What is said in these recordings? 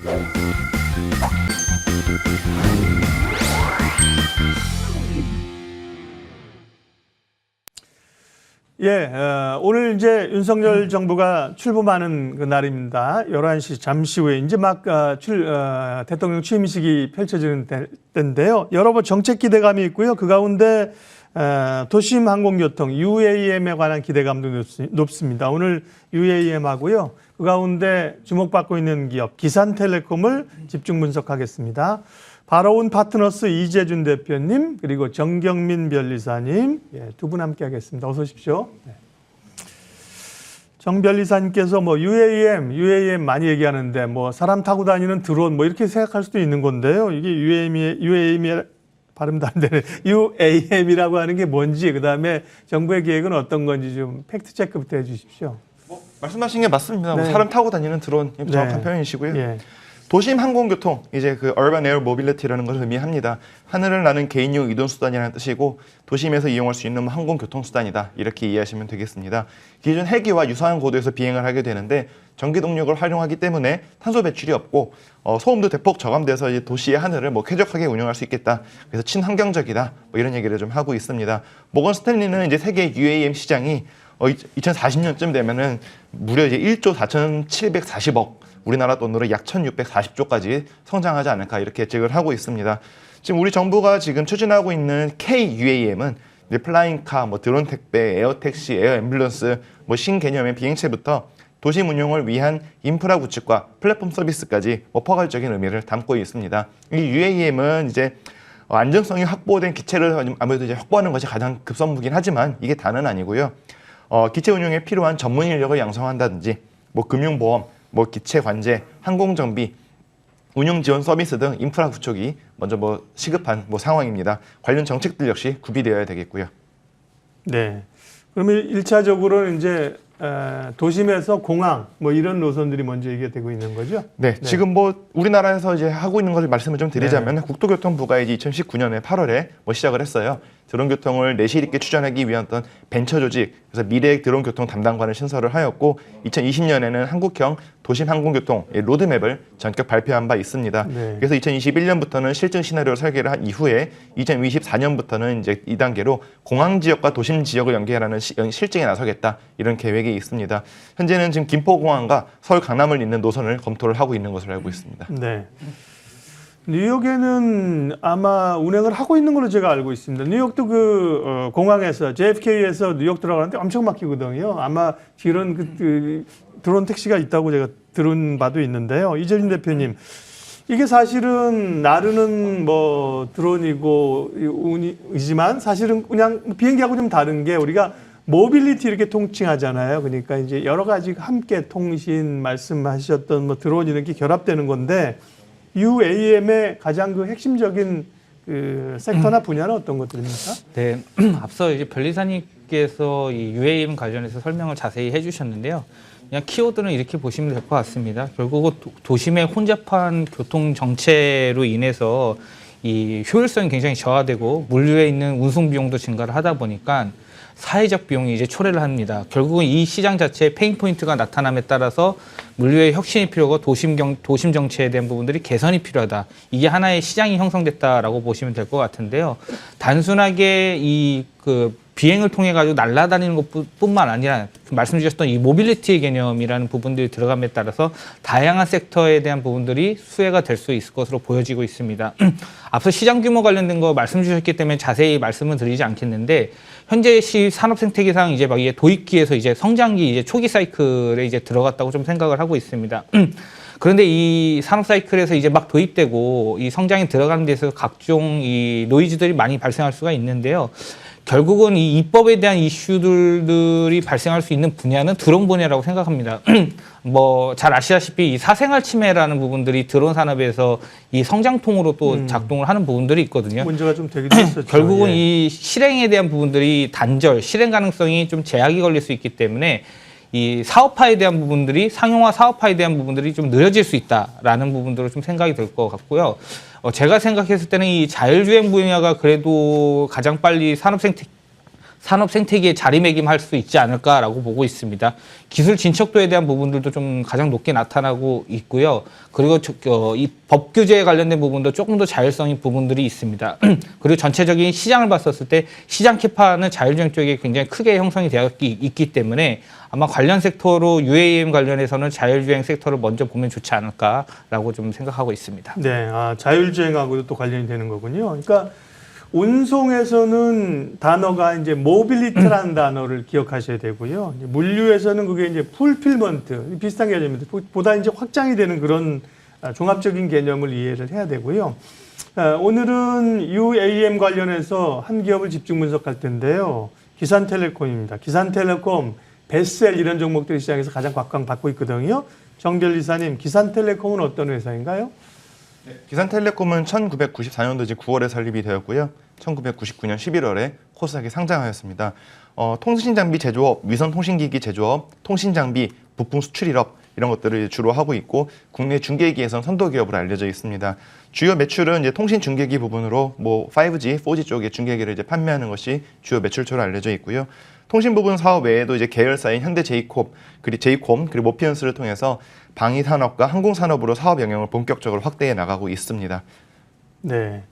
예, 오늘 이제 윤석열 정부가 출범하는 그 날입니다. 11시 잠시 후에 이제 막 대통령 취임식이 펼쳐지는 때인데요. 여러 번 정책 기대감이 있고요. 그 가운데 도심 항공교통 UAM에 관한 기대감도 높습니다. 오늘 UAM하고요. 그 가운데 주목받고 있는 기업 기산텔레콤을 집중 분석하겠습니다. 바로 온 파트너스 이재준 대표님 그리고 정경민 변리사님 두 분 함께 하겠습니다. 어서 오십시오. 네. 정 변리사님께서 뭐 UAM 많이 얘기하는데 뭐 사람 타고 다니는 드론 뭐 이렇게 생각할 수도 있는 건데요. 이게 UAM이 발음도 안 되는 UAM이라고 하는 게 뭔지 그다음에 정부의 계획은 어떤 건지 좀 팩트 체크부터 해 주십시오. 말씀하신 게 맞습니다. 네. 사람 타고 다니는 드론 정확한 네. 표현이시고요. 예. 도심 항공교통, 이제 그 Urban Air Mobility라는 것을 의미합니다. 하늘을 나는 개인용 이동 수단이라는 뜻이고 도심에서 이용할 수 있는 항공교통 수단이다. 이렇게 이해하시면 되겠습니다. 기존 헬기와 유사한 고도에서 비행을 하게 되는데 전기 동력을 활용하기 때문에 탄소 배출이 없고 소음도 대폭 저감돼서 이제 도시의 하늘을 뭐 쾌적하게 운영할 수 있겠다. 그래서 친환경적이다. 뭐 이런 얘기를 좀 하고 있습니다. 모건 스탠리는 이제 세계 UAM 시장이 2040년쯤 되면은 무려 이제 1조 4,740억 우리나라 돈으로 약 1,640조까지 성장하지 않을까 이렇게 예측을 하고 있습니다. 지금 우리 정부가 지금 추진하고 있는 KUAM은 이제 플라잉카, 뭐 드론 택배, 에어 택시, 에어 앰뷸런스, 뭐 신개념의 비행체부터 도심 운용을 위한 인프라 구축과 플랫폼 서비스까지 포괄적인 의미를 담고 있습니다. 이 UAM은 이제 안정성이 확보된 기체를 아무래도 이제 확보하는 것이 가장 급선무긴 하지만 이게 다는 아니고요. 기체 운용에 필요한 전문 인력을 양성한다든지, 뭐 금융보험, 뭐 기체 관제, 항공 정비, 운영 지원 서비스 등 인프라 구축이 먼저 뭐 시급한 뭐 상황입니다. 관련 정책들 역시 구비되어야 되겠고요. 네. 그러면 1차적으로는 이제 도심에서 공항 뭐 이런 노선들이 먼저 얘기되고 있는 거죠? 네, 지금 뭐 우리나라에서 이제 하고 있는 것을 말씀을 좀 드리자면 국토교통부가 이제 2019년에 8월에 뭐 시작을 했어요. 드론 교통을 내실 있게 추진하기 위한 어떤 벤처 조직, 그래서 미래 드론 교통 담당관을 신설을 하였고 2020년에는 한국형 도심 항공교통 로드맵을 전격 발표한 바 있습니다. 네. 그래서 2021년부터는 실증 시나리오 설계를 한 이후에 2024년부터는 이제 2단계로 공항 지역과 도심 지역을 연계하는 실증에 나서겠다 이런 계획이 있습니다. 현재는 지금 김포공항과 서울 강남을 잇는 노선을 검토를 하고 있는 것으로 알고 있습니다. 네. 뉴욕에는 아마 운행을 하고 있는 걸로 제가 알고 있습니다. 뉴욕도 그 공항에서 JFK에서 뉴욕 들어가는데 엄청 막히거든요. 아마 이런 그 드론 택시가 있다고 제가 들은 바도 있는데요. 이재준 대표님, 이게 사실은 나르는 뭐 드론이지만 사실은 그냥 비행기하고 좀 다른 게 우리가 모빌리티 이렇게 통칭하잖아요. 그러니까 이제 여러 가지 함께 통신 말씀하셨던 뭐 드론 이렇게 결합되는 건데. UAM의 가장 그 핵심적인 그 섹터나 분야는 어떤 것들입니까? 네, 앞서 이제 변리사님께서 이 UAM 관련해서 설명을 자세히 해주셨는데요. 그냥 키워드는 이렇게 보시면 될 것 같습니다. 결국 도심의 혼잡한 교통 정체로 인해서 이 효율성이 굉장히 저하되고 물류에 있는 운송 비용도 증가를 하다 보니까 사회적 비용이 이제 초래를 합니다. 결국은 이 시장 자체의 페인 포인트가 나타남에 따라서 물류의 혁신이 필요하고 도심 정체에 대한 부분들이 개선이 필요하다. 이게 하나의 시장이 형성됐다라고 보시면 될 것 같은데요. 단순하게 이 비행을 통해 가지고 날아다니는 것뿐만 아니라 말씀 주셨던 이 모빌리티 개념이라는 부분들이 들어감에 따라서 다양한 섹터에 대한 부분들이 수혜가 될 수 있을 것으로 보여지고 있습니다. 앞서 시장 규모 관련된 거 말씀 주셨기 때문에 자세히 말씀은 드리지 않겠는데 현재 시 산업 생태계상 이제 막 이게 도입기에서 이제 성장기 이제 초기 사이클에 이제 들어갔다고 좀 생각을 하고 있습니다. 그런데 이 산업 사이클에서 이제 막 도입되고 이 성장이 들어가는 데서 각종 이 노이즈들이 많이 발생할 수가 있는데요. 결국은 이 입법에 대한 이슈들이 발생할 수 있는 분야는 드론 분야라고 생각합니다. 뭐 잘 아시다시피 이 사생활 침해라는 부분들이 드론 산업에서 이 성장통으로 또 작동을 하는 부분들이 있거든요. 문제가 좀 되기도 했었죠. 결국은 이 실행에 대한 부분들이 실행 가능성이 좀 제약이 걸릴 수 있기 때문에 이 사업화에 대한 부분들이 상용화 사업화에 대한 부분들이 좀 느려질 수 있다라는 부분들로 좀 생각이 들 것 같고요. 제가 생각했을 때는 이 자율주행 분야가 그래도 가장 빨리 산업 산업 생태계에 자리매김할 수 있지 않을까라고 보고 있습니다. 기술 진척도에 대한 부분들도 좀 가장 높게 나타나고 있고요. 그리고 이 법 규제에 관련된 부분도 조금 더 자율성인 부분들이 있습니다. 그리고 전체적인 시장을 봤었을 때 시장 캐파는 자율주행 쪽에 굉장히 크게 형성이 되어 있기 때문에 아마 관련 섹터로 UAM 관련해서는 자율주행 섹터를 먼저 보면 좋지 않을까라고 좀 생각하고 있습니다. 네, 자율주행하고도 또 관련이 되는 거군요. 그러니까 운송에서는 단어가 이제 모빌리티라는 단어를 기억하셔야 되고요. 이제 물류에서는 그게 이제 풀필먼트 비슷한 개념입니다. 보다 이제 확장이 되는 그런 종합적인 개념을 이해를 해야 되고요. 오늘은 UAM 관련해서 한 기업을 집중 분석할 텐데요. 기산텔레콤입니다. 기산텔레콤, 베셀 이런 종목들이 시장에서 가장 각광받고 있거든요. 정별 이사님, 기산텔레콤은 어떤 회사인가요? 기산텔레콤은 1994년도 이제 9월에 설립이 되었고요. 1999년 11월에 코스닥에 상장하였습니다. 통신장비 제조업, 위성통신기기 제조업, 통신장비, 부품 수출일업 이런 것들을 주로 하고 있고 국내 중계기에선 선도기업으로 알려져 있습니다. 주요 매출은 이제 통신 중계기 부분으로 뭐 5G, 4G 쪽의 중계기를 이제 판매하는 것이 주요 매출처로 알려져 있고요. 통신 부분 사업 외에도 이제 계열사인 현대 제이콤 그리고 모피언스를 통해서 방위 산업과 항공 산업으로 사업 영역을 본격적으로 확대해 나가고 있습니다. 네.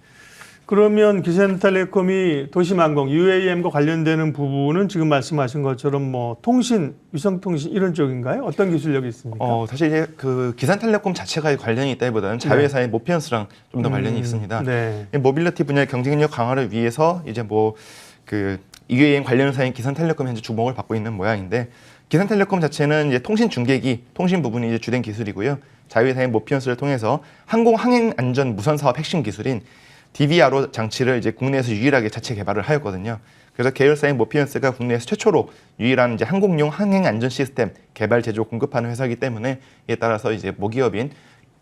그러면 기산텔레콤이 도심항공, UAM과 관련되는 부분은 지금 말씀하신 것처럼 뭐 통신, 위성통신 이런 쪽인가요? 어떤 기술력이 있습니까? 사실 이제 그 기산텔레콤 자체가 관련이 있다기보다는 자회사의 모피언스랑 좀 더 관련이 있습니다. 네. 이 모빌리티 분야의 경쟁력 강화를 위해서 이제 뭐 그 UAM 관련사인 기산텔레콤이 현재 주목을 받고 있는 모양인데 기산텔레콤 자체는 이제 통신 중계기, 통신 부분이 이제 주된 기술이고요. 자회사인 모피언스를 통해서 항공 항행 안전 무선 사업 핵심 기술인 DVRO 장치를 이제 국내에서 유일하게 자체 개발을 하였거든요. 그래서 계열사인 모피언스가 국내에서 최초로 유일한 이제 항공용 항행 안전 시스템 개발 제조 공급하는 회사이기 때문에 이에 따라서 이제 모기업인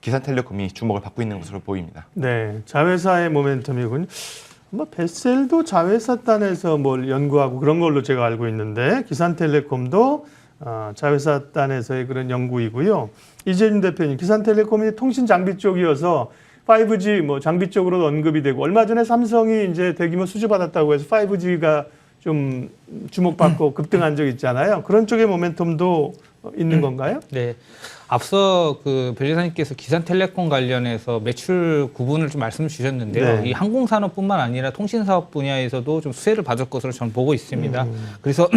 기산텔레콤이 주목을 받고 있는 것으로 보입니다. 네, 자회사의 모멘텀이군요. 뭐 베셀도 자회사단에서 뭘 연구하고 그런 걸로 제가 알고 있는데 기산텔레콤도 자회사단에서의 그런 연구이고요. 이재준 대표님, 기산텔레콤이 통신 장비 쪽이어서 5G 뭐 장비 쪽으로 언급이 되고 얼마 전에 삼성이 이제 대규모 수주 받았다고 해서 5G가 좀 주목받고 급등한 적 있잖아요. 그런 쪽의 모멘텀도 있는 건가요? 네. 앞서 그 변리사님께서 기산텔레콤 관련해서 매출 구분을 좀 말씀을 주셨는데요. 네. 이 항공산업뿐만 아니라 통신사업 분야에서도 좀 수혜를 받을 것으로 저는 보고 있습니다. 그래서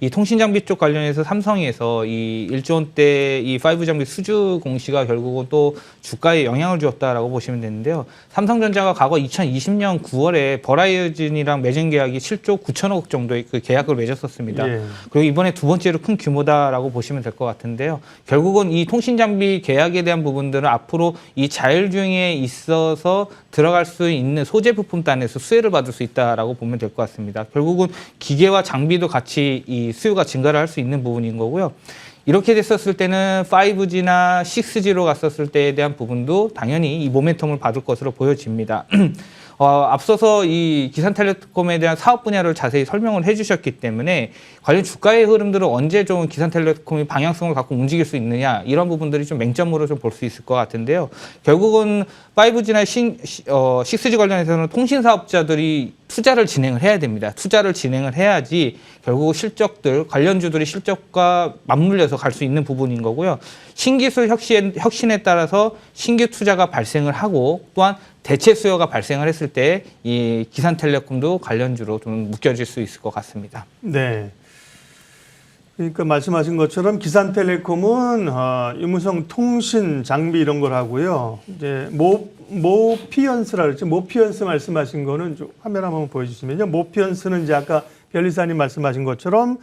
이 통신장비 쪽 관련해서 삼성에서 이 1조 원대 이 5G 장비 수주 공시가 결국은 또 주가에 영향을 주었다라고 보시면 되는데요. 삼성전자가 과거 2020년 9월에 버라이즌이랑 매진 계약이 7조 9천억 정도의 그 계약을 맺었었습니다. 예. 그리고 이번에 두 번째로 큰 규모다라고 보시면 될 것 같은데요. 결국은 이 통신장비 계약에 대한 부분들은 앞으로 이 자율주행에 있어서 들어갈 수 있는 소재 부품 단에서 수혜를 받을 수 있다라고 보면 될 것 같습니다. 결국은 기계와 장비도 같이 이 수요가 증가를 할 수 있는 부분인 거고요. 이렇게 됐었을 때는 5G나 6G로 갔었을 때에 대한 부분도 당연히 이 모멘텀을 받을 것으로 보여집니다. 앞서서 이 기산텔레콤에 대한 사업 분야를 자세히 설명을 해주셨기 때문에 관련 주가의 흐름들은 언제 좀 기산텔레콤이 방향성을 갖고 움직일 수 있느냐 이런 부분들이 좀 맹점으로 좀 볼 수 있을 것 같은데요. 결국은 5G나 6G 관련해서는 통신사업자들이 투자를 진행을 해야 됩니다. 투자를 진행을 해야지 결국 실적들, 관련주들이 실적과 맞물려서 갈 수 있는 부분인 거고요. 신기술 혁신에 따라서 신규 투자가 발생을 하고 또한 대체 수요가 발생을 했을 때 이 기산텔레콤도 관련주로 좀 묶여질 수 있을 것 같습니다. 네. 그러니까 말씀하신 것처럼 기산텔레콤은 유무선 통신 장비 이런 걸 하고요. 이제 모피언스라 그랬죠. 모피언스 말씀하신 거는 좀 화면 한번 보여주시면요. 모피언스는 이제 아까 변리사님 말씀하신 것처럼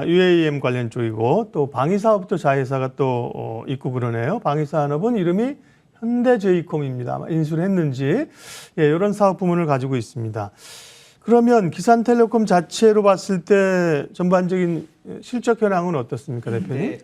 UAM 관련 쪽이고 또 방위사업도 자회사가 또 있고 그러네요. 방위산업은 이름이 현대제이콤입니다. 아마 인수를 했는지 이런 사업 부문을 가지고 있습니다. 그러면 기산텔레콤 자체로 봤을 때 전반적인 실적 현황은 어떻습니까, 대표님? 네.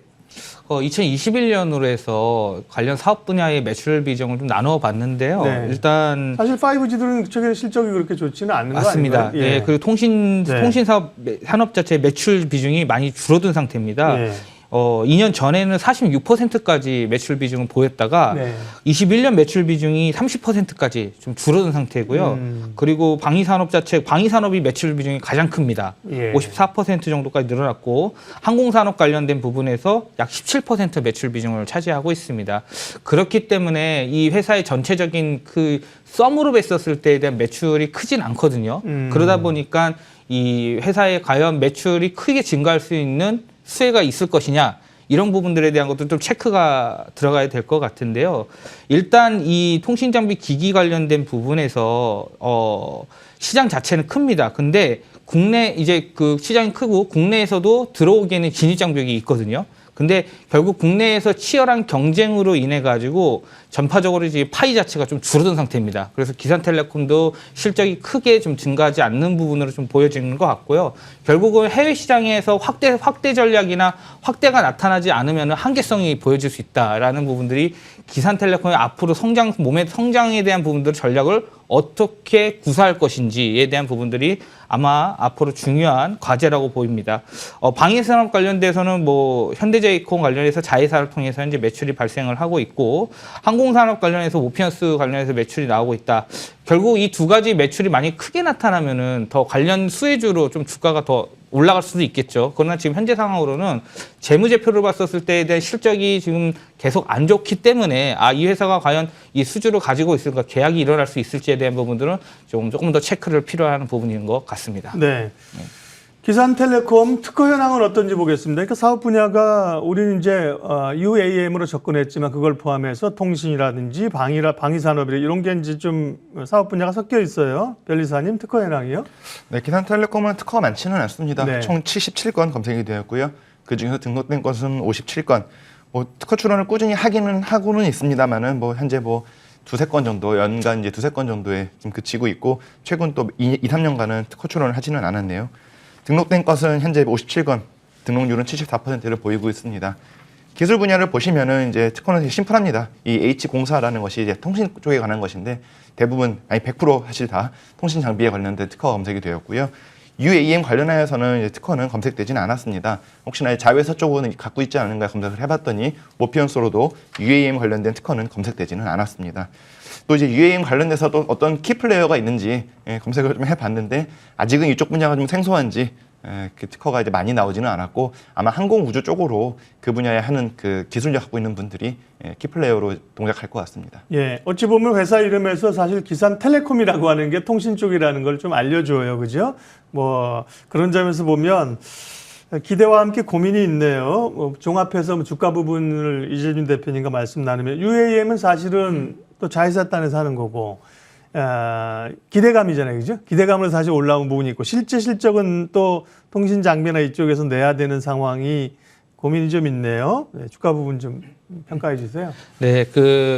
2021년으로 해서 관련 사업 분야의 매출 비중을 좀 나누어 봤는데요. 네. 일단 사실 5G들은 최근에 실적이 그렇게 좋지는 않은 거 맞습니다. 아닌가요? 예. 그리고 통신 네. 사업 산업 자체의 매출 비중이 많이 줄어든 상태입니다. 예. 2년 전에는 46%까지 매출 비중을 보였다가 네. 21년 매출 비중이 30%까지 좀 줄어든 상태고요. 그리고 방위산업이 매출 비중이 가장 큽니다. 예. 54% 정도까지 늘어났고 항공산업 관련된 부분에서 약 17% 매출 비중을 차지하고 있습니다. 그렇기 때문에 이 회사의 전체적인 그 썸으로 뵀었을 때에 대한 매출이 크진 않거든요. 그러다 보니까 이 회사의 과연 매출이 크게 증가할 수 있는 수혜가 있을 것이냐 이런 부분들에 대한 것도 좀 체크가 들어가야 될 것 같은데요. 일단 이 통신장비 기기 관련된 부분에서 시장 자체는 큽니다. 근데 국내 이제 그 시장이 크고 국내에서도 들어오기에는 진입장벽이 있거든요. 근데 결국 국내에서 치열한 경쟁으로 인해 가지고 전파적으로 이제 파이 자체가 좀 줄어든 상태입니다. 그래서 기산텔레콤도 실적이 크게 좀 증가하지 않는 부분으로 좀 보여지는 것 같고요. 결국은 해외 시장에서 확대 전략이나 확대가 나타나지 않으면 한계성이 보여질 수 있다라는 부분들이 기산텔레콤의 앞으로 몸의 성장에 대한 부분들 전략을 어떻게 구사할 것인지에 대한 부분들이 아마 앞으로 중요한 과제라고 보입니다. 방위산업 관련돼서는 뭐 현대제이콘 관련해서 자회사를 통해서 현재 매출이 발생을 하고 있고 항공산업 관련해서 모피언스 관련해서 매출이 나오고 있다. 결국 이 두 가지 매출이 많이 크게 나타나면은 더 관련 수혜주로 좀 주가가 더 올라갈 수도 있겠죠. 그러나 지금 현재 상황으로는 재무제표를 봤었을 때에 대한 실적이 지금 계속 안 좋기 때문에 이 회사가 과연 이 수주를 가지고 있을까, 계약이 일어날 수 있을지에 대한 부분들은 조금 더 체크를 필요한 부분인 것 같습니다. 네. 기산텔레콤 특허 현황은 어떤지 보겠습니다. 그러니까 사업 분야가 우리는 이제 UAM으로 접근했지만 그걸 포함해서 통신이라든지 방위산업이라 이런 게 이제 좀 사업 분야가 섞여 있어요. 변리사님 특허 현황이요? 네, 기산텔레콤은 특허가 많지는 않습니다. 네. 총 77건 검색이 되었고요. 그중에서 등록된 것은 57건. 뭐 특허 출원을 꾸준히 하고는 있습니다만은 뭐 현재 뭐 두세 건 정도, 연간 이제 두세 건 정도에 좀 그치고 있고 최근 또 3년간은 특허 출원을 하지는 않았네요. 등록된 것은 현재 57건, 등록률은 74%를 보이고 있습니다. 기술 분야를 보시면은 이제 특허는 되게 심플합니다. 이 H공사라는 것이 이제 통신 쪽에 관한 것인데 대부분 100% 사실 다 통신 장비에 관련된 특허가 검색이 되었고요. UAM 관련하여서는 이제 특허는 검색되지는 않았습니다. 혹시나 자회사 쪽은 갖고 있지 않은가 검색을 해봤더니 모피언스로도 UAM 관련된 특허는 검색되지는 않았습니다. 또 이제 UAM 관련돼서도 어떤 키플레이어가 있는지 검색을 좀 해봤는데 아직은 이쪽 분야가 좀 생소한지 그 특허가 이제 많이 나오지는 않았고 아마 항공우주 쪽으로 그 분야에 하는 그 기술력 갖고 있는 분들이 키플레이어로 동작할 것 같습니다. 예, 어찌 보면 회사 이름에서 사실 기산텔레콤이라고 하는 게 통신 쪽이라는 걸 좀 알려줘요, 그죠? 뭐 그런 점에서 보면 기대와 함께 고민이 있네요. 종합해서 주가 부분을 이재준 대표님과 말씀 나누면 UAM은 사실은 또 자회사 단에서 하는 거고 기대감이잖아요, 그죠? 기대감으로 사실 올라온 부분이 있고 실제 실적은 또 통신 장비나 이쪽에서 내야 되는 상황이 고민이 좀 있네요. 네, 주가 부분 좀 평가해 주세요. 네,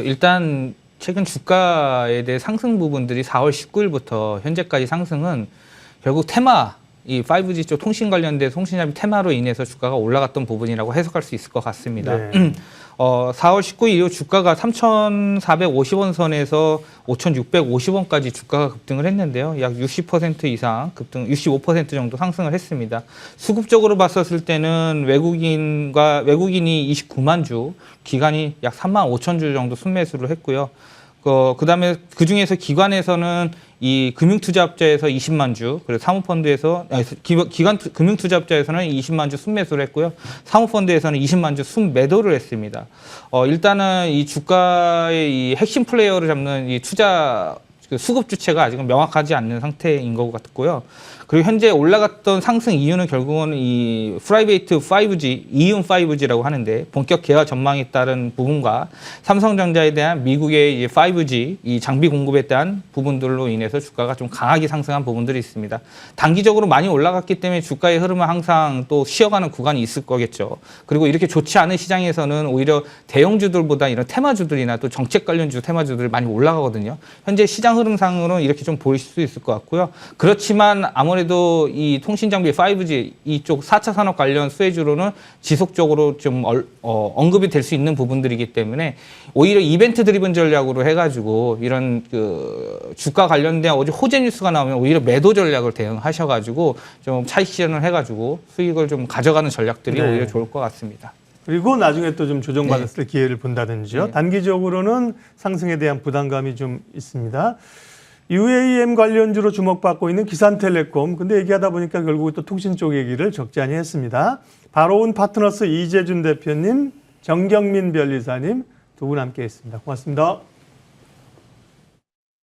일단 최근 주가에 대해 상승 부분들이 4월 19일부터 현재까지 상승은 결국 이 5G 쪽 통신 관련된 통신장비 테마로 인해서 주가가 올라갔던 부분이라고 해석할 수 있을 것 같습니다. 네. 4월 19일 이후 주가가 3,450원 선에서 5,650원까지 주가가 급등을 했는데요. 약 60% 이상 급등, 65% 정도 상승을 했습니다. 수급적으로 봤었을 때는 외국인이 29만 주, 기관이 약 3만 5천 주 정도 순매수를 했고요. 그다음에 그중에서 기관에서는 이 금융투자업자에서 20만 주, 그리고 사모펀드에서 기관 금융투자업자에서는 20만 주 순매수를 했고요. 사모펀드에서는 20만 주 순매도를 했습니다. 일단은 이 주가의 이 핵심 플레이어를 잡는 이 투자 수급 주체가 아직은 명확하지 않는 상태인 것 같고요. 그리고 현재 올라갔던 상승 이유는 결국은 이 프라이베이트 5G, 이음 5G라고 하는데 본격 개화 전망에 따른 부분과 삼성전자에 대한 미국의 이제 5G 이 장비 공급에 대한 부분들로 인해서 주가가 좀 강하게 상승한 부분들이 있습니다. 단기적으로 많이 올라갔기 때문에 주가의 흐름은 항상 또 쉬어가는 구간이 있을 거겠죠. 그리고 이렇게 좋지 않은 시장에서는 오히려 대형주들보다 이런 테마주들이나 또 정책 관련주 테마주들이 많이 올라가거든요. 현재 시장 흐름상으로는 이렇게 좀 보일 수 있을 것 같고요. 그렇지만 아무래도 이 통신장비 5G 이쪽 4차 산업 관련 수혜주로는 지속적으로 좀 언급이 될 수 있는 부분들이기 때문에 오히려 이벤트 드리븐 전략으로 해가지고 이런 주가 관련된 어제 호재 뉴스가 나오면 오히려 매도 전략을 대응하셔가지고 좀 차익 실현을 해가지고 수익을 좀 가져가는 전략들이 네. 오히려 좋을 것 같습니다. 그리고 나중에 또 좀 조정받았을 때 기회를 본다든지요. 네. 단기적으로는 상승에 대한 부담감이 좀 있습니다. UAM 관련주로 주목받고 있는 기산텔레콤. 근데 얘기하다 보니까 결국 또 통신 쪽 얘기를 적잖이 했습니다. 바로운 파트너스 이재준 대표님, 정경민 변리사님 두 분 함께 했습니다. 고맙습니다.